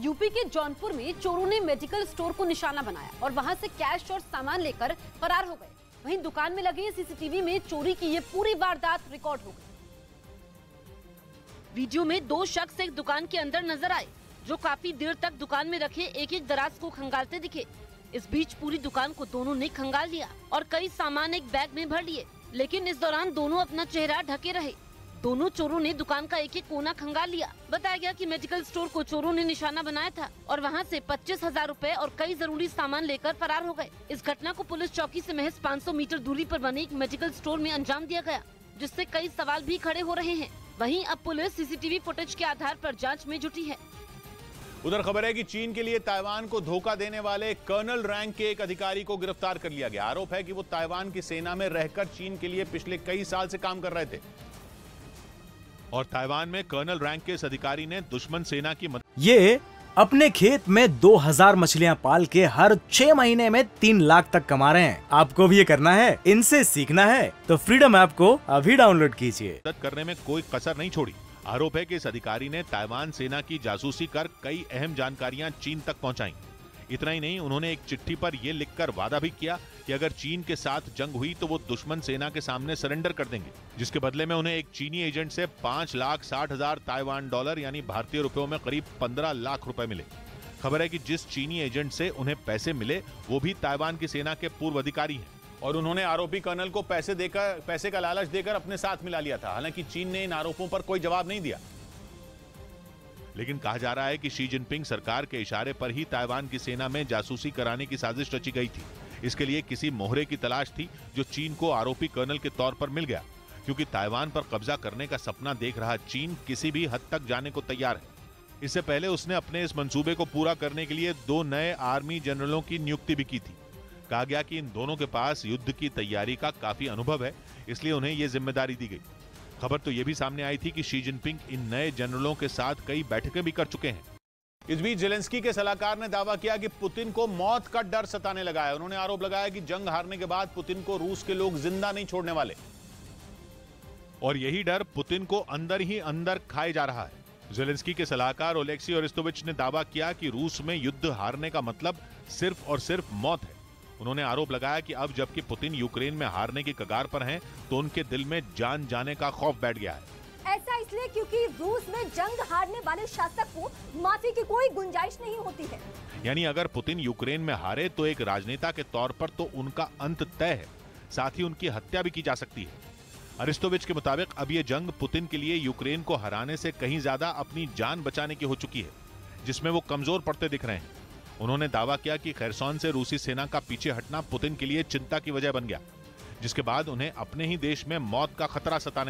UP के जौनपुर में चोरों ने मेडिकल स्टोर को निशाना बनाया और वहां से कैश और सामान लेकर फरार हो गए। वहीं दुकान में लगे सीसीटीवी में चोरी की ये पूरी वारदात रिकॉर्ड हो गई। वीडियो में दो शख्स एक दुकान के अंदर नजर आए, जो काफी देर तक दुकान में रखे एक एक दराज को खंगालते दिखे। इस बीच पूरी दुकान को दोनों ने खंगाल लिया और कई सामान एक बैग में भर लिए, लेकिन इस दौरान दोनों अपना चेहरा ढके रहे। दोनों चोरों ने दुकान का एक एक कोना खंगाल लिया। बताया गया कि मेडिकल स्टोर को चोरों ने निशाना बनाया था और वहां से 25,000 रुपए और कई जरूरी सामान लेकर फरार हो गए। इस घटना को पुलिस चौकी से महज 500 मीटर दूरी पर बने एक मेडिकल स्टोर में अंजाम दिया गया, जिससे कई सवाल भी खड़े हो रहे हैं। वहीं अब पुलिस सीसीटीवी फुटेज के आधार पर जांच में जुटी है। उधर खबर है कि चीन के लिए ताइवान को धोखा देने वाले कर्नल रैंक के एक अधिकारी को गिरफ्तार कर लिया गया। आरोप है कि वो ताइवान की सेना में रहकर चीन के लिए पिछले कई साल से काम कर रहे थे और ताइवान में कर्नल रैंक के इस अधिकारी ने दुश्मन सेना की मदद। ये अपने खेत में 2000 मछलियां पाल के हर 6 महीने में 3 लाख तक कमा रहे हैं। आपको भी ये करना है, इनसे सीखना है तो फ्रीडम ऐप को अभी डाउनलोड कीजिए। मदद करने में कोई कसर नहीं छोड़ी। आरोप है कि इस अधिकारी ने ताइवान सेना की जासूसी कर कई अहम जानकारियां चीन तक पहुंचाई। इतना ही नहीं, उन्होंने एक चिट्ठी पर यह लिखकर वादा भी किया कि अगर चीन के साथ जंग हुई तो वो दुश्मन सेना के सामने सरेंडर कर देंगे, जिसके बदले में उन्हें एक चीनी एजेंट से 5,60,000 ताइवान डॉलर यानी भारतीय रुपयों में करीब 15 लाख रुपए मिले। खबर है कि जिस चीनी एजेंट से उन्हें पैसे मिले वो भी ताइवान की सेना के पूर्व अधिकारी हैं और उन्होंने आरोपी कर्नल को पैसे का लालच देकर अपने साथ मिला लिया था। हालांकि चीन ने इन आरोपों पर कोई जवाब नहीं दिया, लेकिन कहा जा रहा है कि शी जिनपिंग सरकार के इशारे पर ही ताइवान की सेना में जासूसी कराने की साजिश रची गई थी। इसके लिए किसी मोहरे की तलाश थी जो चीन को आरोपी कर्नल के तौर पर मिल गया, क्योंकि ताइवान पर कब्जा करने का सपना देख रहा चीन किसी भी हद तक जाने को तैयार है। इससे पहले उसने अपने इस मंसूबे को पूरा करने के लिए 2 नए आर्मी जनरलों की नियुक्ति भी की थी। कहा गया कि इन दोनों के पास युद्ध की तैयारी का काफी अनुभव है, इसलिए उन्हें यह जिम्मेदारी दी गई। खबर तो यह भी सामने आई थी कि शी जिनपिंग इन नए जनरलों के साथ कई बैठकें भी कर चुके हैं। इस बीच जेलेंस्की के सलाहकार ने दावा किया कि पुतिन को मौत का डर सताने लगा है। उन्होंने आरोप लगाया कि जंग हारने के बाद पुतिन को रूस के लोग जिंदा नहीं छोड़ने वाले और यही डर पुतिन को अंदर ही अंदर खाए जा रहा है। जेलेंस्की के सलाहकार ओलेक्सी ओरेस्टोविच ने दावा किया कि रूस में युद्ध हारने का मतलब सिर्फ और सिर्फ मौत है। उन्होंने आरोप लगाया कि अब जबकि पुतिन यूक्रेन में हारने की कगार पर हैं, तो उनके दिल में जान जाने का खौफ बैठ गया है। ऐसा इसलिए क्योंकि रूस में जंग हारने वाले शासक को माफी की कोई गुंजाइश नहीं होती है। यानी अगर पुतिन यूक्रेन में हारे तो एक राजनेता के तौर पर तो उनका अंत तय है, साथ ही उनकी हत्या भी की जा सकती है। अरिस्टोविच के मुताबिक अब ये जंग पुतिन के लिए यूक्रेन को हराने से कहीं ज्यादा अपनी जान बचाने की हो चुकी है, जिसमें वो कमजोर पड़ते दिख रहे हैं। उन्होंने दावा किया कि खैरसोन से रूसी सेना का पीछे हटना पुतिन के लिए चिंता की वजह बन गया, जिसके बाद उन्हें अपने ही देश में मौत का खतरा सताने लगा।